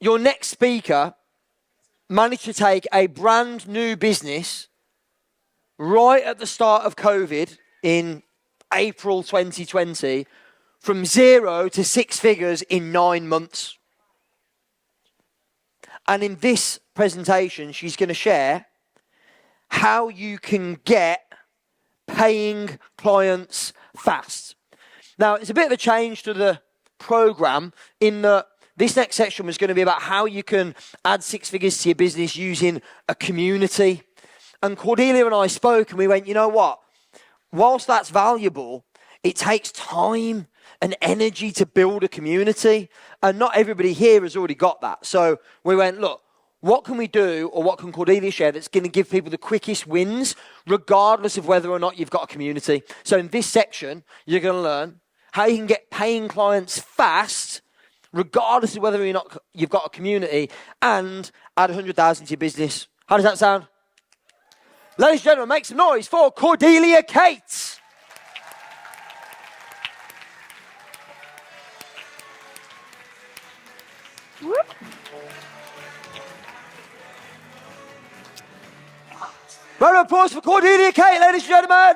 your next speaker managed to take a brand new business right at the start of COVID in April 2020 from 0 to 6 figures in 9 months. And in this presentation, she's going to share how you can get paying clients fast. Now, it's a bit of a change to the program in that this next section was going to be about how you can add 6 figures to your business using a community. And Cordelia and I spoke and we went, you know what? Whilst that's valuable, it takes time and energy to build a community. And not everybody here has already got that. So we went, look, what can we do, or what can Cordelia share that's going to give people the quickest wins, regardless of whether or not you've got a community? So in this section, you're going to learn how you can get paying clients fast, regardless of whether or not you've got a community, and add 100,000 to your business. How does that sound? Ladies and gentlemen, make some noise for Cordelia Cates. Round of applause for Cordelia Kate, ladies and gentlemen.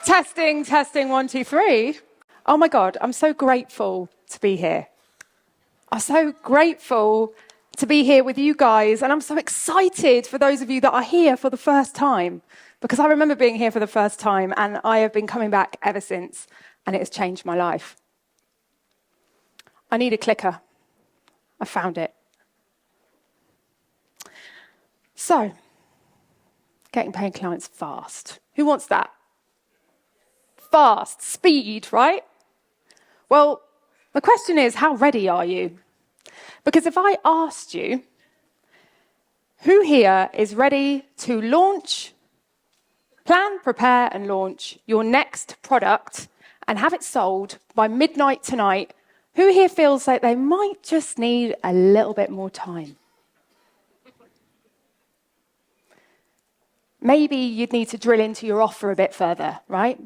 Testing, testing, 1, 2, 3. Oh my God, I'm so grateful to be here. I'm so grateful to be here with you guys, and I'm so excited for those of you that are here for the first time, because I remember being here for the first time, and I have been coming back ever since, and it has changed my life. I need a clicker. I found it. So, getting paying clients fast. Who wants that? Fast, speed, right? Well, the question is, how ready are you? Because if I asked you, who here is ready to launch, plan, prepare, and launch your next product and have it sold by midnight tonight, who here feels like they might just need a little bit more time? Maybe you'd need to drill into your offer a bit further, right?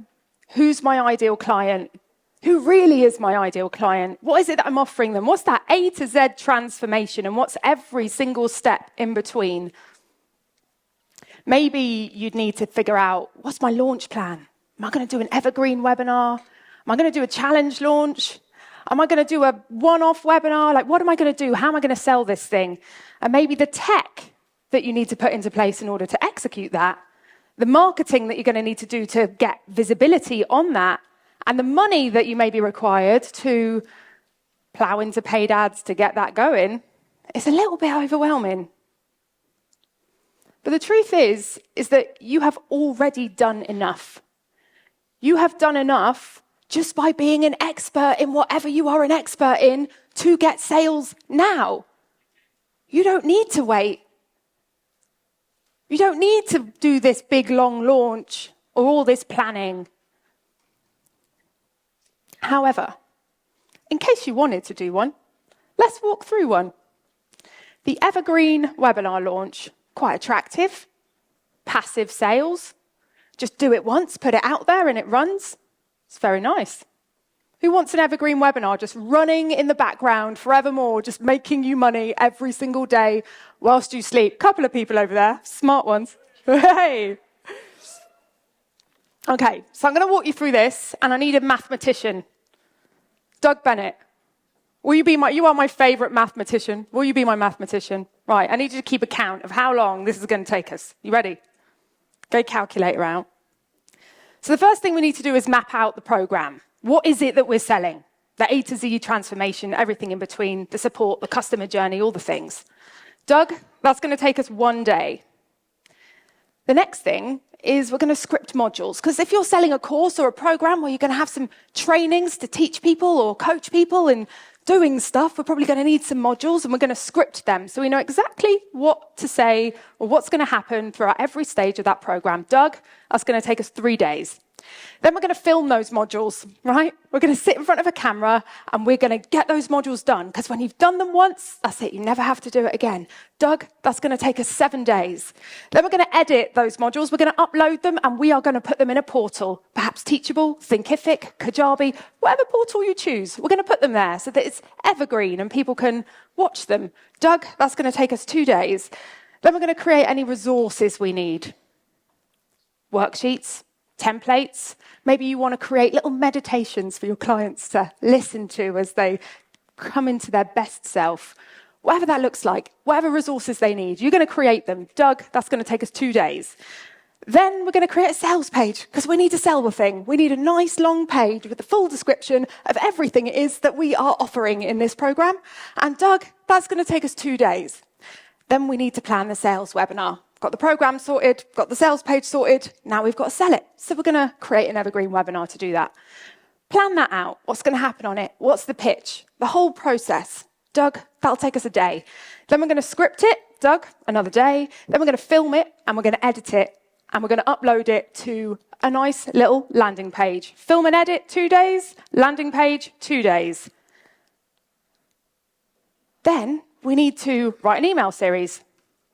Who's my ideal client? Who really is my ideal client? What is it that I'm offering them? What's that A to Z transformation? And what's every single step in between? Maybe you'd need to figure out, what's my launch plan? Am I going to do an evergreen webinar? Am I going to do a challenge launch? Am I going to do a one-off webinar? Like, what am I going to do? How am I going to sell this thing? And maybe the tech that you need to put into place in order to execute that, the marketing that you're going to need to do to get visibility on that, and the money that you may be required to plow into paid ads to get that going, it's a little bit overwhelming. But the truth is that you have already done enough. You have done enough just by being an expert in whatever you are an expert in to get sales now. You don't need to wait. You don't need to do this big, long launch or all this planning. However, in case you wanted to do one, let's walk through one. The evergreen webinar launch, quite attractive, passive sales. Just do it once, put it out there and it runs. It's very nice. Who wants an evergreen webinar just running in the background forevermore, just making you money every single day whilst you sleep? Couple of people over there, smart ones. Hey. Okay, so I'm going to walk you through this, and I need a mathematician. Doug Bennett, you are my favorite mathematician. Will you be my mathematician? Right, I need you to keep a count of how long this is going to take us. You ready? Go calculator out. So the first thing we need to do is map out the program. What is it that we're selling? The A to Z transformation, everything in between, the support, the customer journey, all the things. Doug, that's going to take us 1 day. The next thing is we're going to script modules. Because if you're selling a course or a program where you're going to have some trainings to teach people or coach people in doing stuff, we're probably going to need some modules, and we're going to script them so we know exactly what to say or what's going to happen throughout every stage of that program. Doug, that's going to take us 3 days. Then we're going to film those modules, right? We're going to sit in front of a camera and we're going to get those modules done. Because when you've done them once, that's it. You never have to do it again. Doug, that's going to take us 7 days. Then we're going to edit those modules. We're going to upload them and we are going to put them in a portal. Perhaps Teachable, Thinkific, Kajabi, whatever portal you choose. We're going to put them there so that it's evergreen and people can watch them. Doug, that's going to take us 2 days. Then we're going to create any resources we need. Worksheets, templates. Maybe you want to create little meditations for your clients to listen to as they come into their best self. Whatever that looks like, whatever resources they need, you're going to create them. Doug, that's going to take us 2 days. Then we're going to create a sales page because we need to sell the thing. We need a nice long page with the full description of everything it is that we are offering in this program. And Doug, that's going to take us 2 days. Then we need to plan the sales webinar. Got the program sorted, got the sales page sorted, now we've got to sell it. So we're going to create an evergreen webinar to do that. Plan that out. What's going to happen on it? What's the pitch? The whole process. Doug, that'll take us a day. Then we're going to script it. Doug, another day. Then we're going to film it and we're going to edit it and we're going to upload it to a nice little landing page. Film and edit, 2 days. Landing page, 2 days. Then we need to write an email series.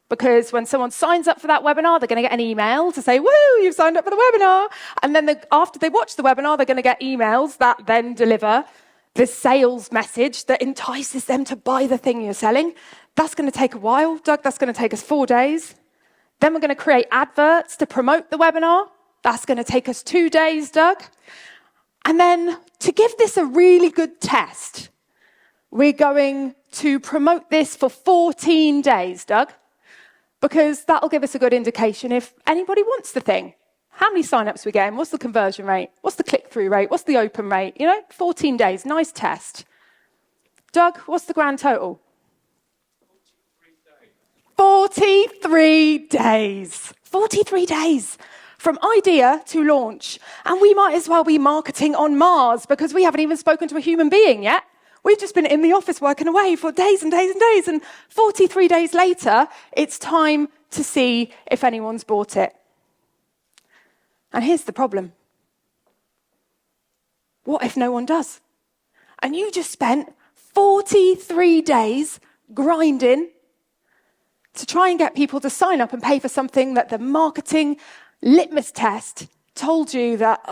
Because when someone signs up for that webinar, they're going to get an email to say, woo, you've signed up for the webinar. And then after they watch the webinar, they're going to get emails that then deliver this sales message that entices them to buy the thing you're selling. That's going to take a while. Doug, that's going to take us 4 days. Then we're going to create adverts to promote the webinar. That's going to take us 2 days, Doug. And then to give this a really good test, we're going to promote this for 14 days, Doug. Because that'll give us a good indication if anybody wants the thing. How many sign-ups we're getting? What's the conversion rate? What's the click-through rate? What's the open rate? 14 days, nice test. Doug, what's the grand total? 43 days. 43 days. From idea to launch. And we might as well be marketing on Mars because we haven't even spoken to a human being yet. We've just been in the office working away for days and days and days. And 43 days later, it's time to see if anyone's bought it. And here's the problem. What if no one does? And you just spent 43 days grinding to try and get people to sign up and pay for something that the marketing litmus test told you that,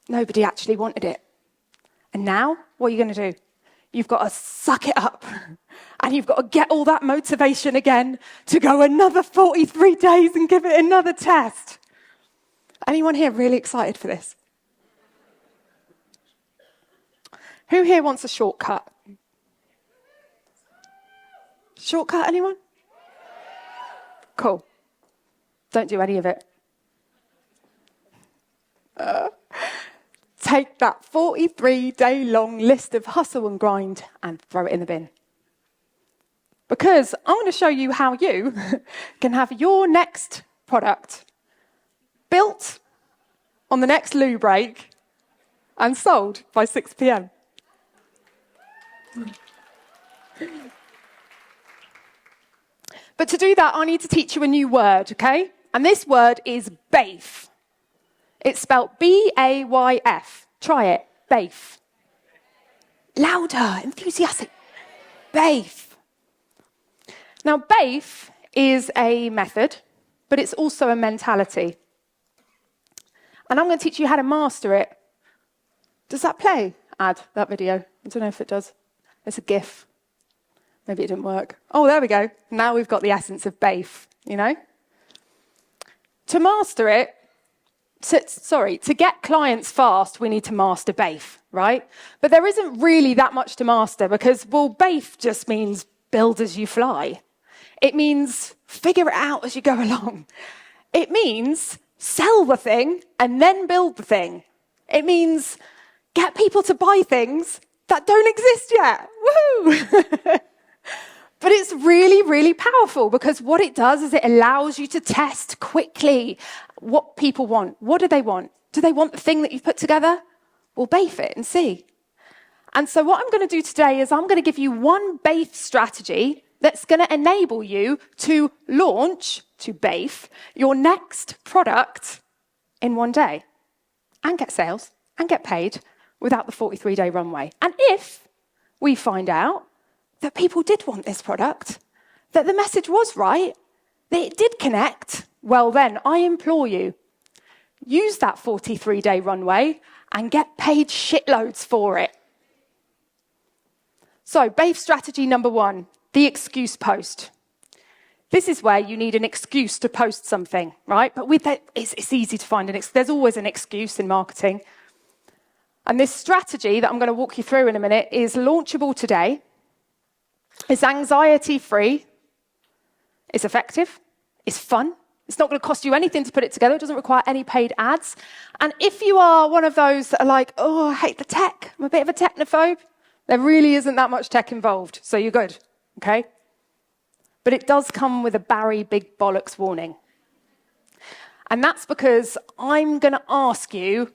nobody actually wanted it. And now, what are you going to do? You've got to suck it up. And you've got to get all that motivation again to go another 43 days and give it another test. Anyone here really excited for this? Who here wants a shortcut? Shortcut, anyone? Cool. Don't do any of it. Take that 43-day-long list of hustle and grind and throw it in the bin. Because I'm going to show you how you can have your next product built on the next loo break and sold by 6 p.m. But to do that, I need to teach you a new word, okay? And this word is BAYF. It's spelled B-A-Y-F. Try it. BAYF. Louder, enthusiastic. BAYF. Now, BAYF is a method, but it's also a mentality. And I'm going to teach you how to master it. Does that play? Add that video. I don't know if it does. It's a GIF. Maybe it didn't work. Oh, there we go. Now we've got the essence of BAYF, To master it, to get clients fast, we need to master BAYF, right? But there isn't really that much to master because, BAYF just means build as you fly. It means figure it out as you go along. It means sell the thing and then build the thing. It means get people to buy things that don't exist yet. Woo! But it's really, really powerful because what it does is it allows you to test quickly what people want. What do they want? Do they want the thing that you've put together? Well, BAYF it and see. And so what I'm going to do today is I'm going to give you one BAYF strategy that's going to enable you to launch, to BAYF, your next product in one day and get sales and get paid without the 43-day runway. And if we find out that people did want this product, that the message was right, that it did connect, well then, I implore you, use that 43-day runway and get paid shitloads for it. So, BAFE strategy number 1, the excuse post. This is where you need an excuse to post something, right? But with that, it's easy to find there's always an excuse in marketing. And this strategy that I'm going to walk you through in a minute is launchable today. It's anxiety-free. It's effective. It's fun. It's not going to cost you anything to put it together. It doesn't require any paid ads. And if you are one of those that are like, oh, I hate the tech, I'm a bit of a technophobe, there really isn't that much tech involved, so you're good, okay? But it does come with a Barry Big Bollocks warning. And that's because I'm going to ask you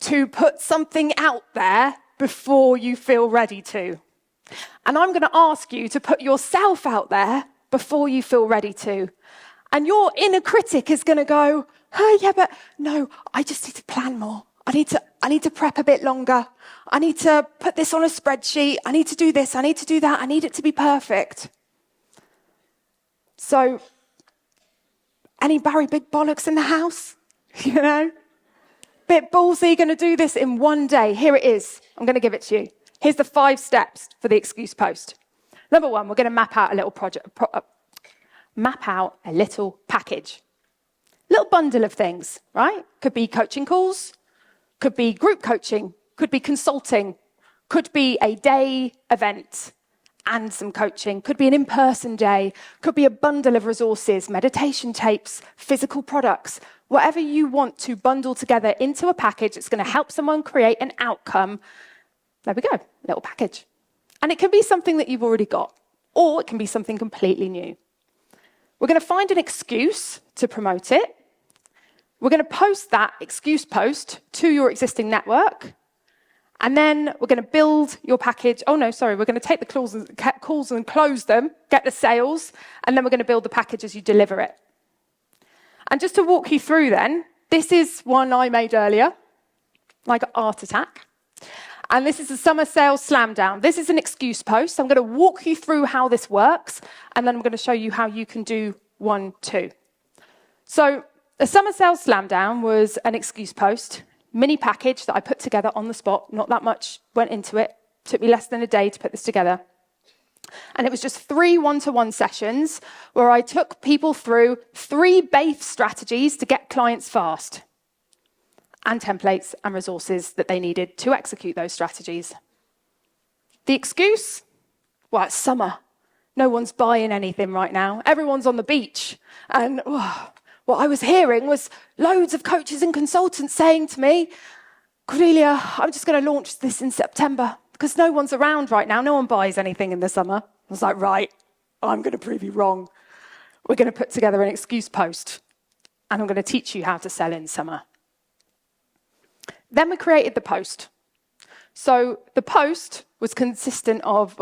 to put something out there before you feel ready to. And I'm going to ask you to put yourself out there before you feel ready to. And your inner critic is going to go, oh, yeah, but no, I just need to plan more. I need to prep a bit longer. I need to put this on a spreadsheet. I need to do this. I need to do that. I need it to be perfect. So, any Barry Big Bollocks in the house? You know? Bit ballsy, going to do this in one day. Here it is. I'm going to give it to you. Here's the 5 steps for the excuse post. Number 1, we're going to map out a little package. Little bundle of things, right? Could be coaching calls, could be group coaching, could be consulting, could be a day event and some coaching, could be an in-person day, could be a bundle of resources, meditation tapes, physical products, whatever you want to bundle together into a package that's going to help someone create an outcome. There we go, little package. And it can be something that you've already got, or it can be something completely new. We're going to find an excuse to promote it. We're going to post that excuse post to your existing network. And then we're going to build your package. Oh, no, sorry. We're going to take the calls and close them, get the sales, and then we're going to build the package as you deliver it. And just to walk you through then, this is one I made earlier, like an art attack. And this is a summer sales slam down. This is an excuse post. I'm going to walk you through how this works, and then I'm going to show you how you can do one too. So the summer sales slam down was an excuse post, mini package that I put together on the spot. Not that much went into it. Took me less than a day to put this together. And it was just 3 one-to-one sessions where I took people through 3 BAFE strategies to get clients fast, and templates and resources that they needed to execute those strategies. The excuse? Well, it's summer. No one's buying anything right now. Everyone's on the beach. And what I was hearing was loads of coaches and consultants saying to me, Cordelia, I'm just going to launch this in September because no one's around right now. No one buys anything in the summer. I was like, right, I'm going to prove you wrong. We're going to put together an excuse post, and I'm going to teach you how to sell in summer. Then we created the post. So the post was consisted of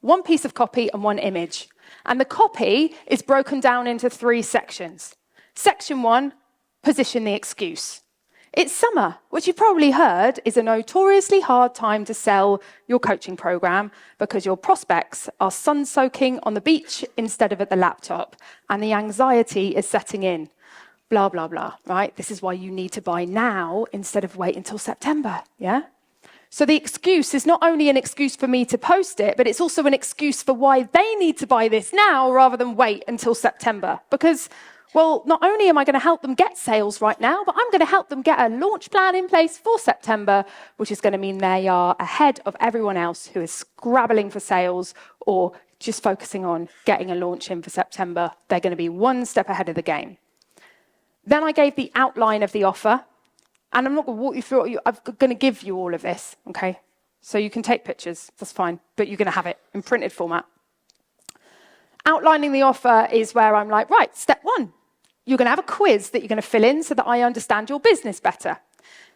1 piece of copy and 1 image. And the copy is broken down into 3 sections. Section 1, position the excuse. It's summer, which you probably heard is a notoriously hard time to sell your coaching program because your prospects are sun-soaking on the beach instead of at the laptop, and the anxiety is setting in. Blah, blah, blah, right? This is why you need to buy now instead of wait until September, yeah? So the excuse is not only an excuse for me to post it, but it's also an excuse for why they need to buy this now rather than wait until September. Because, well, not only am I going to help them get sales right now, but I'm going to help them get a launch plan in place for September, which is going to mean they are ahead of everyone else who is scrabbling for sales or just focusing on getting a launch in for September. They're going to be 1 step ahead of the game. Then I gave the outline of the offer, and I'm not going to walk you through it. I'm going to give you all of this, okay? So you can take pictures, that's fine, but you're going to have it in printed format. Outlining the offer is where I'm like, right, step 1, you're going to have a quiz that you're going to fill in so that I understand your business better.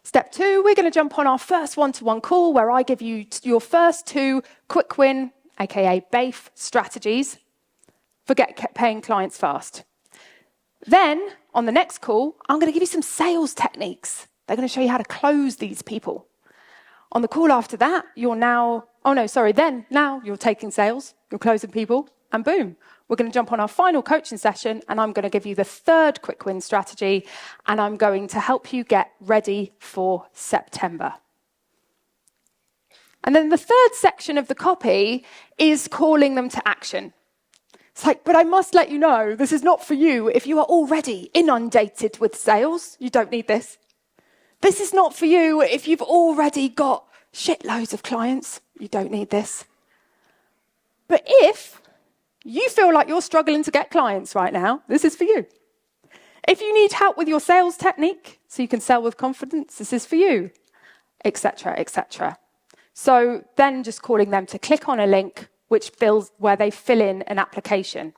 Step 2, we're going to jump on our first one-to-one call where I give you your first 2 quick win, aka BAFE strategies for paying clients fast. Then, on the next call, I'm going to give you some sales techniques. They're going to show you how to close these people. On the call after that, now you're taking sales, you're closing people, and boom, we're going to jump on our final coaching session, and I'm going to give you the third quick win strategy, and I'm going to help you get ready for September. And then the third section of the copy is calling them to action. It's like, but I must let you know, this is not for you if you are already inundated with sales. You don't need this. This is not for you if you've already got shitloads of clients. You don't need this. But if you feel like you're struggling to get clients right now, this is for you. If you need help with your sales technique so you can sell with confidence, this is for you, etc., etc. So then just calling them to click on a link where they fill in an application.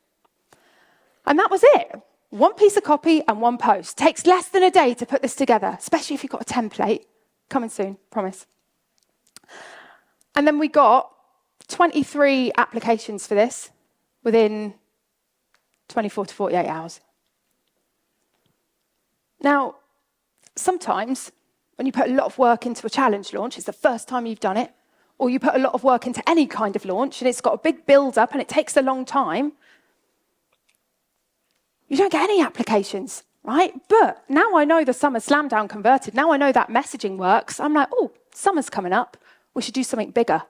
And that was it. One piece of copy and one post. Takes less than a day to put this together, especially if you've got a template. Coming soon, promise. And then we got 23 applications for this within 24 to 48 hours. Now, sometimes when you put a lot of work into a challenge launch, it's the first time you've done it, or you put a lot of work into any kind of launch and it's got a big build-up and it takes a long time, you don't get any applications, right? But now I know the summer slam down converted. Now I know that messaging works. I'm like, oh, summer's coming up. We should do something bigger.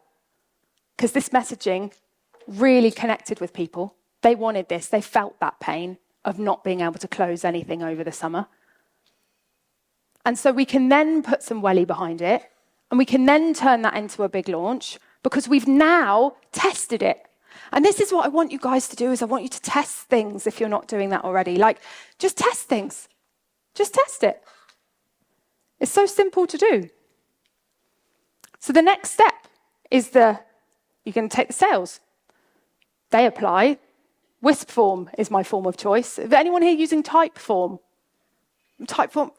Because this messaging really connected with people. They wanted this. They felt that pain of not being able to close anything over the summer. And so we can then put some welly behind it, and we can then turn that into a big launch because we've now tested it. And this is what I want you guys to do, is I want you to test things if you're not doing that already. Like, just test things. Just test it. It's so simple to do. So the next step is you can take the sales. They apply. Wisp form is my form of choice. Is anyone here using Typeform? Typeform?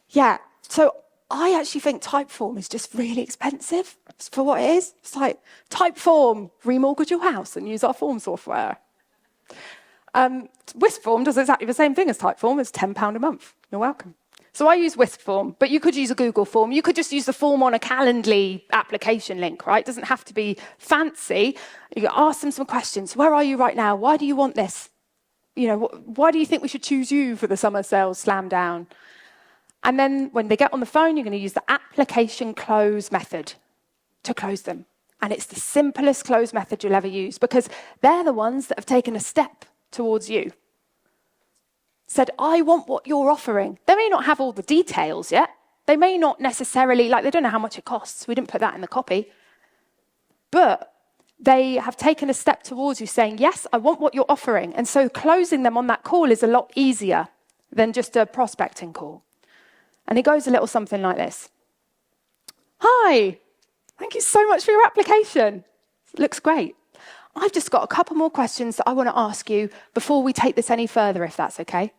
Yeah. So I actually think Typeform is just really expensive for what it is. It's like, Typeform, remortgage your house and use our form software. Wisp form does exactly the same thing as Typeform. It's £10 a month. You're welcome. So I use Wisp form, but you could use a Google form. You could just use the form on a Calendly application link, right? It doesn't have to be fancy. You can ask them some questions. Where are you right now? Why do you want this? Why do you think we should choose you for the summer sales slam down? And then when they get on the phone, you're going to use the application close method to close them. And it's the simplest close method you'll ever use because they're the ones that have taken a step towards you. Said, I want what you're offering. They may not have all the details yet. They may not necessarily, they don't know how much it costs. We didn't put that in the copy. But they have taken a step towards you saying, yes, I want what you're offering. And so closing them on that call is a lot easier than just a prospecting call. And it goes a little something like this. Hi, thank you so much for your application. It looks great. I've just got a couple more questions that I want to ask you before we take this any further, if that's okay.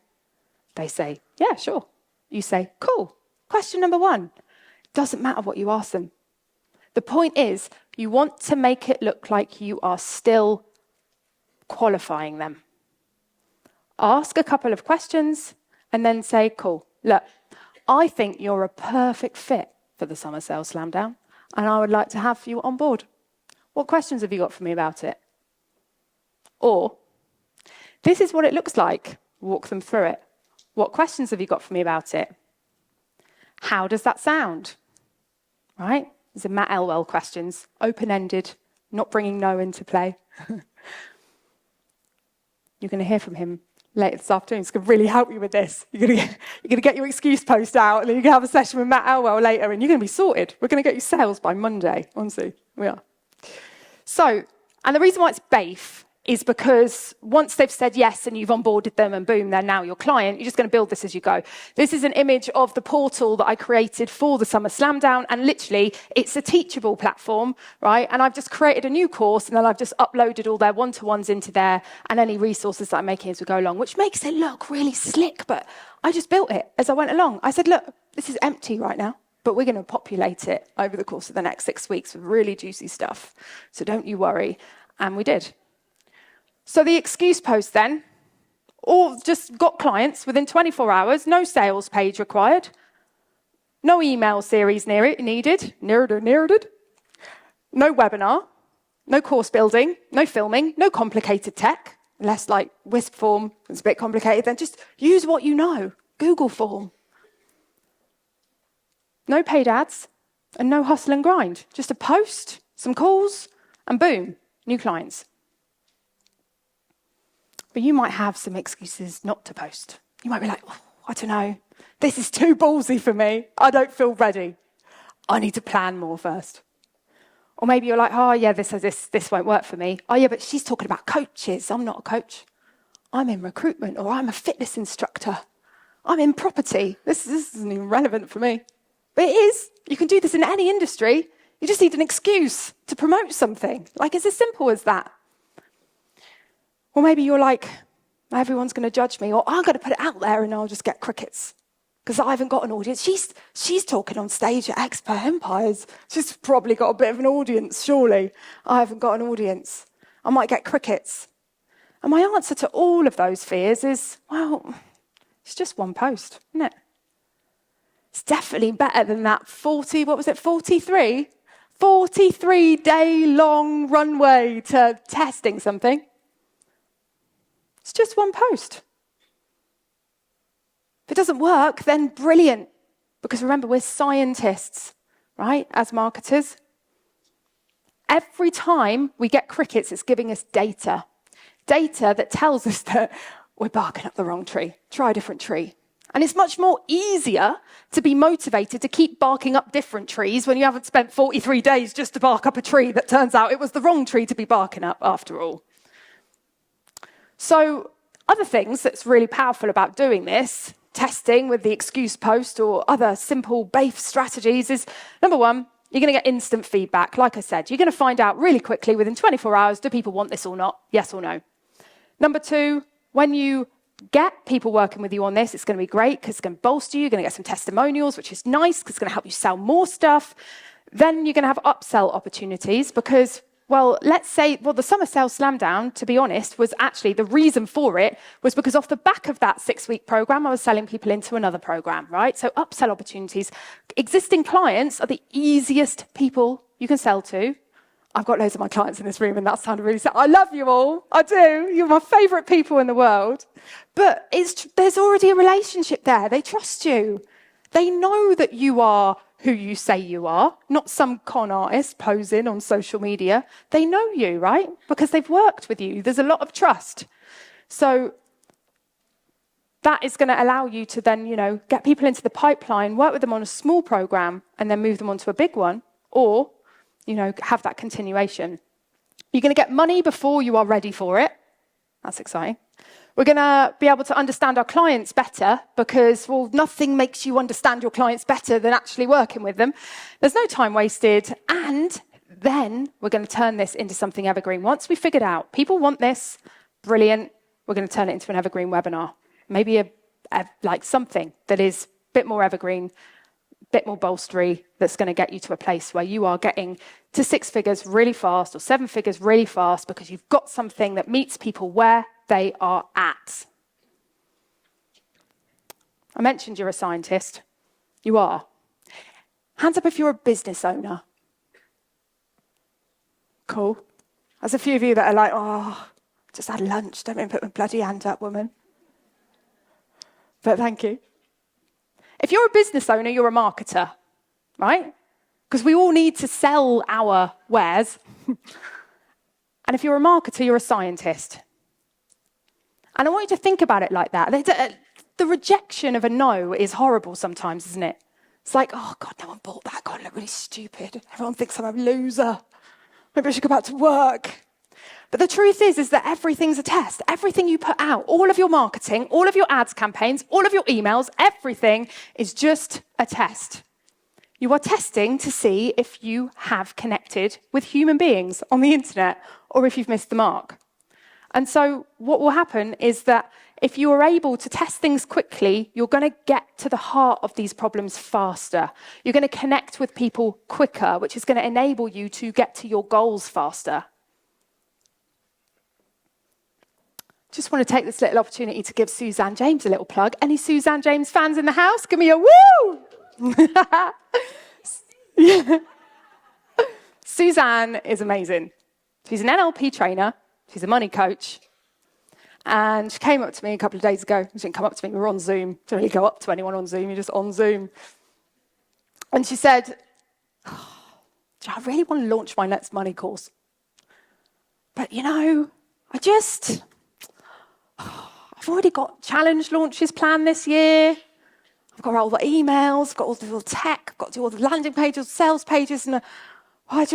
They say, yeah, sure. You say, cool. Question number 1. Doesn't matter what you ask them. The point is, you want to make it look like you are still qualifying them. Ask a couple of questions and then say, cool, look, I think you're a perfect fit for the Summer Sales Slam Down, and I would like to have you on board. What questions have you got for me about it? Or, this is what it looks like. Walk them through it. What questions have you got for me about it? How does that sound? Right? These are Matt Elwell questions, open-ended, not bringing no into play. You're going to hear from him later this afternoon. It's going to really help you with this. You're going to get your excuse post out, and then you're going to have a session with Matt Elwell later, and you're going to be sorted. We're going to get you sales by Monday. Honestly, we are. So, and the reason why it's BAFE is because once they've said yes and you've onboarded them and boom, they're now your client, you're just going to build this as you go. This is an image of the portal that I created for the Summer Slam Down, and literally it's a teachable platform, right? And I've just created a new course, and then I've just uploaded all their one-to-ones into there and any resources that I'm making as we go along, which makes it look really slick, but I just built it as I went along. I said, look, this is empty right now, but we're going to populate it over the course of the next 6 weeks with really juicy stuff. So don't you worry. And we did. So the excuse post then, or just got clients within 24 hours, no sales page required, no email series needed, no webinar, no course building, no filming, no complicated tech, unless like WISP form is a bit complicated, then just use what you know, Google form. No paid ads and no hustle and grind, just a post, some calls, and boom, new clients. But you might have some excuses not to post. You might be like, oh, I don't know, this is too ballsy for me. I don't feel ready. I need to plan more first. Or maybe you're like, oh yeah, this won't work for me. Oh yeah, but she's talking about coaches. I'm not a coach. I'm in recruitment, or I'm a fitness instructor. I'm in property. This isn't even relevant for me. But it is. You can do this in any industry. You just need an excuse to promote something. Like, it's as simple as that. Or maybe you're like, everyone's going to judge me, or I'm going to put it out there and I'll just get crickets because I haven't got an audience. She's talking on stage at Expert Empires. She's probably got a bit of an audience, surely. I haven't got an audience. I might get crickets. And my answer to all of those fears is, well, it's just one post, isn't it? It's definitely better than that 43-day-long runway to testing something. It's just one post. If it doesn't work, then brilliant. Because remember, we're scientists, right, as marketers. Every time we get crickets, it's giving us data. Data that tells us that we're barking up the wrong tree. Try a different tree. And it's much more easier to be motivated to keep barking up different trees when you haven't spent 43 days just to bark up a tree that turns out it was the wrong tree to be barking up after all. So other things that's really powerful about doing this, testing with the excuse post or other simple BAFE strategies is, number one, you're going to get instant feedback. Like I said, you're going to find out really quickly within 24 hours, do people want this or not? Yes or no. Number two, when you get people working with you on this, it's going to be great because it's going to bolster you. You're going to get some testimonials, which is nice because it's going to help you sell more stuff. Then you're going to have upsell opportunities because, well, let's say, the Summer Sales Slam Down, to be honest, was actually the reason for it was because off the back of that 6-week program, I was selling people into another program, right? So upsell opportunities. Existing clients are the easiest people you can sell to. I've got loads of my clients in this room, and that sounded really sad. I love you all. I do. You're my favourite people in the world. But there's already a relationship there. They trust you. They know that you are who you say you are, not some con artist posing on social media. They know you, right? Because they've worked with you. There's a lot of trust. So that is going to allow you to then, get people into the pipeline, work with them on a small program, and then move them onto a big one, or have that continuation. You're going to get money before you are ready for it. That's exciting. We're going to be able to understand our clients better because, nothing makes you understand your clients better than actually working with them. There's no time wasted. And then we're going to turn this into something evergreen. Once we figured out people want this, brilliant, we're going to turn it into an evergreen webinar. Maybe like something that is a bit more evergreen, bit more bolstery, that's going to get you to a place where you are getting to 6 figures really fast or 7 figures really fast because you've got something that meets people where they are at. I mentioned you're a scientist. You are. Hands up if you're a business owner. Cool. There's a few of you that are like, just had lunch. Don't even put my bloody hand up, woman. But thank you. If you're a business owner, you're a marketer, right? Because we all need to sell our wares. And if you're a marketer, you're a scientist. And I want you to think about it like that. The rejection of a no is horrible sometimes, isn't it? It's like, oh, God, no one bought that. God, I look really stupid. Everyone thinks I'm a loser. Maybe I should go back to work. But the truth is that everything's a test. Everything you put out, all of your marketing, all of your ads campaigns, all of your emails, everything is just a test. You are testing to see if you have connected with human beings on the internet or if you've missed the mark. And so what will happen is that if you are able to test things quickly, you're going to get to the heart of these problems faster. You're going to connect with people quicker, which is going to enable you to get to your goals faster. Just want to take this little opportunity to give Suzanne James a little plug. Any Suzanne James fans in the house? Give me a woo! Yeah. Suzanne is amazing. She's an NLP trainer. She's a money coach. And she came up to me a couple of days ago. She didn't come up to me. We were on Zoom. Don't really go up to anyone on Zoom. You're just on Zoom. And she said, I really want to launch my next money course. But, I've already got challenge launches planned this year. I've got all the emails, I've got all the little tech, I've got to do all the landing pages, sales pages, and I've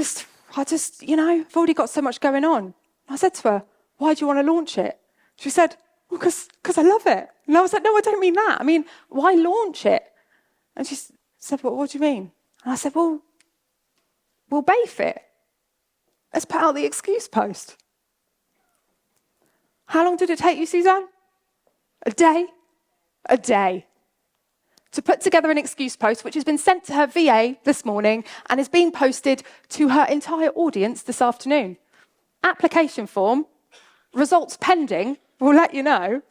already got so much going on. I said to her, why do you want to launch it? She said, well, because I love it. And I was like, no, I don't mean that. I mean, why launch it? And she said, well, what do you mean? And I said, well, we'll bafe it. Let's put out the excuse post. How long did it take you, Suzanne? A day? A day. To put together an excuse post, which has been sent to her VA this morning and is being posted to her entire audience this afternoon. Application form, results pending, we'll let you know.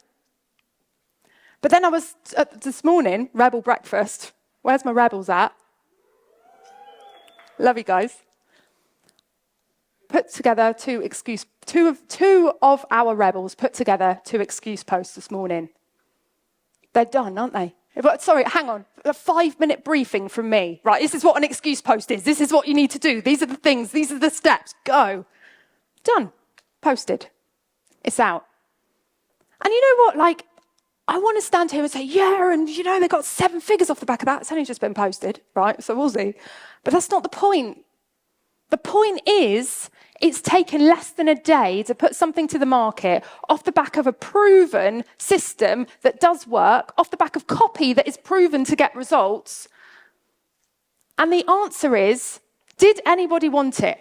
But then I was, this morning, Rebel breakfast. Where's my rebels at? Love you guys. Put together two of our rebels put together 2 excuse posts this morning. They're done, aren't they? But sorry, hang on. A 5-minute briefing from me. Right, this is what an excuse post is. This is what you need to do. These are the things. These are the steps. Go. Done. Posted. It's out. And you know what? I want to stand here and say, yeah, and they got 7 figures off the back of that. It's only just been posted, right? So we'll see. But that's not the point. The point is, it's taken less than a day to put something to the market off the back of a proven system that does work, off the back of copy that is proven to get results. And the answer is, did anybody want it?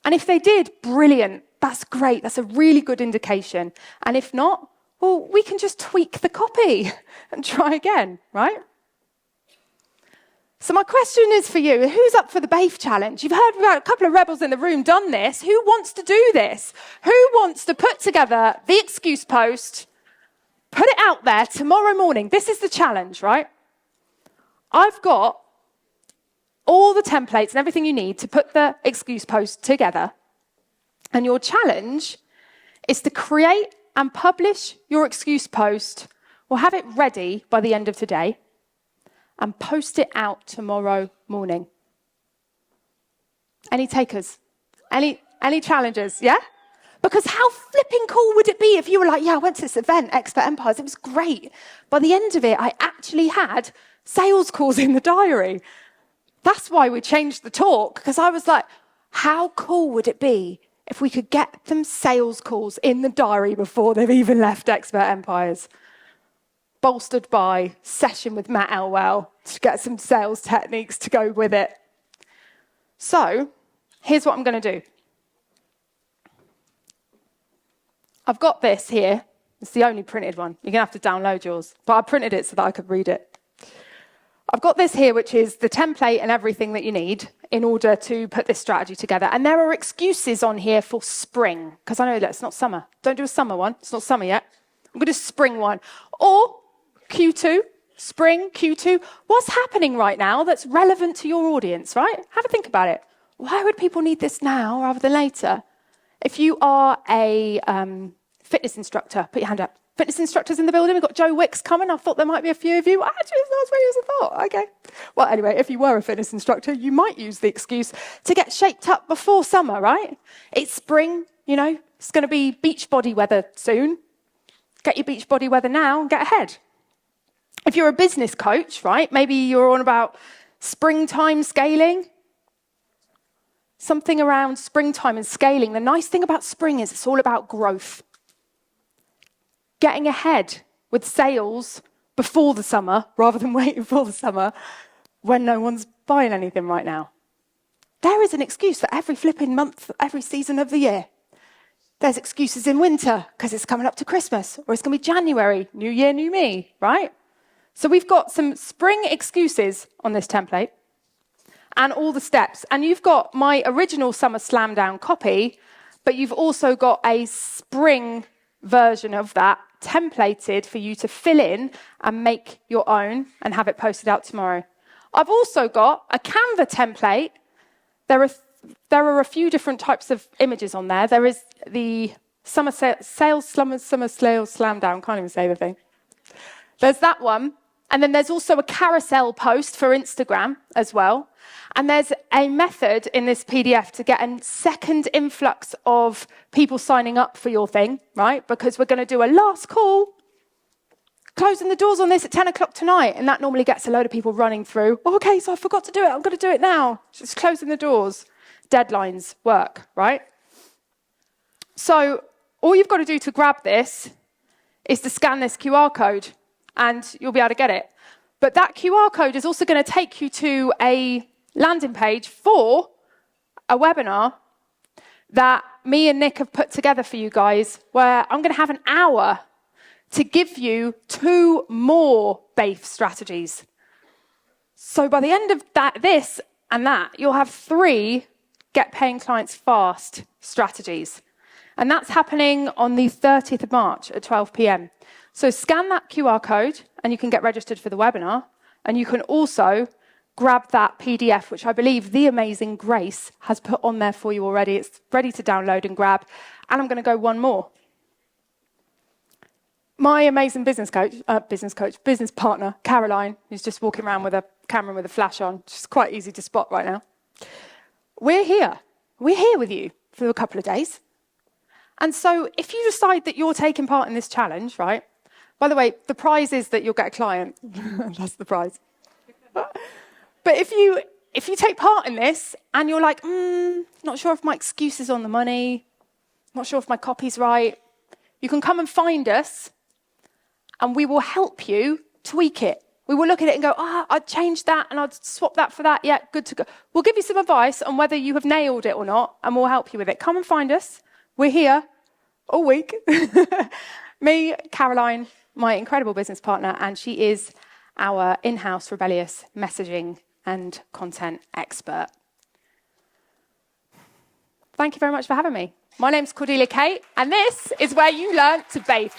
And if they did, brilliant. That's great. That's a really good indication. And if not, well, we can just tweak the copy and try again, right? So my question is for you, who's up for the BAFE challenge? You've heard about a couple of rebels in the room done this. Who wants to do this? Who wants to put together the excuse post, put it out there tomorrow morning? This is the challenge, right? I've got all the templates and everything you need to put the excuse post together. And your challenge is to create and publish your excuse post, or have it ready by the end of today, and post it out tomorrow morning. Any takers? Any challenges? Yeah? Because how flipping cool would it be if you were like, yeah, I went to this event, Expert Empires, it was great. By the end of it, I actually had sales calls in the diary. That's why we changed the talk, because I was like, how cool would it be if we could get them sales calls in the diary before they've even left Expert Empires? Bolstered by session with Matt Elwell to get some sales techniques to go with it. So, here's what I'm going to do. I've got this here. It's the only printed one. You're going to have to download yours. But I printed it so that I could read it. I've got this here, which is the template and everything that you need in order to put this strategy together. And there are excuses on here for spring, because I know that it's not summer. Don't do a summer one. It's not summer yet. I'm going to do a spring one. Or Q2, spring, Q2. What's happening right now that's relevant to your audience, right? Have a think about it. Why would people need this now rather than later? If you are a fitness instructor, put your hand up. Fitness instructors in the building. We've got Joe Wicks coming. I thought there might be a few of you. Actually, it's not as many as I thought. Okay. Well, anyway, if you were a fitness instructor, you might use the excuse to get shaped up before summer, right? It's spring, it's going to be beach body weather soon. Get your beach body weather now and get ahead. If you're a business coach, right, maybe you're on about springtime scaling. Something around springtime and scaling. The nice thing about spring is it's all about growth. Getting ahead with sales before the summer rather than waiting for the summer when no one's buying anything right now. There is an excuse for every flipping month, every season of the year. There's excuses in winter because it's coming up to Christmas, or it's going to be January, new year, new me, right? So we've got some spring excuses on this template and all the steps. And you've got my original summer slam down copy, but you've also got a spring version of that templated for you to fill in and make your own and have it posted out tomorrow. I've also got a Canva template. There are a few different types of images on there. There is the summer sales slam down. Can't even say the thing. There's that one. And then there's also a carousel post for Instagram as well. And there's a method in this PDF to get a second influx of people signing up for your thing, right? Because we're going to do a last call, closing the doors on this at 10 o'clock tonight. And that normally gets a load of people running through. Oh, okay, so I forgot to do it. I'm going to do it now. Just closing the doors. Deadlines work, right? So all you've got to do to grab this is to scan this QR code, and you'll be able to get it. But that QR code is also going to take you to a landing page for a webinar that me and Nick have put together for you guys, where I'm going to have an hour to give you 2 more BAFE strategies. So by the end of this and that, you'll have 3 get paying clients fast strategies. And that's happening on the 30th of March at 12 p.m. So scan that QR code and you can get registered for the webinar. And you can also grab that PDF, which I believe the amazing Grace has put on there for you already. It's ready to download and grab. And I'm going to go one more. My amazing business partner, Caroline, who's just walking around with a camera with a flash on. She's quite easy to spot right now. We're here. We're here with you for a couple of days. And so if you decide that you're taking part in this challenge, right? By the way, the prize is that you'll get a client. That's the prize. But if you take part in this and you're like, not sure if my excuse is on the money, not sure if my copy's right, you can come and find us and we will help you tweak it. We will look at it and go, I'd change that and I'd swap that for that. Yeah, good to go. We'll give you some advice on whether you have nailed it or not, and we'll help you with it. Come and find us. We're here all week. Me, Caroline, my incredible business partner, and she is our in-house rebellious messaging and content expert. Thank you very much for having me. My name's Cordelia Kate, and this is where you learn to BAFE.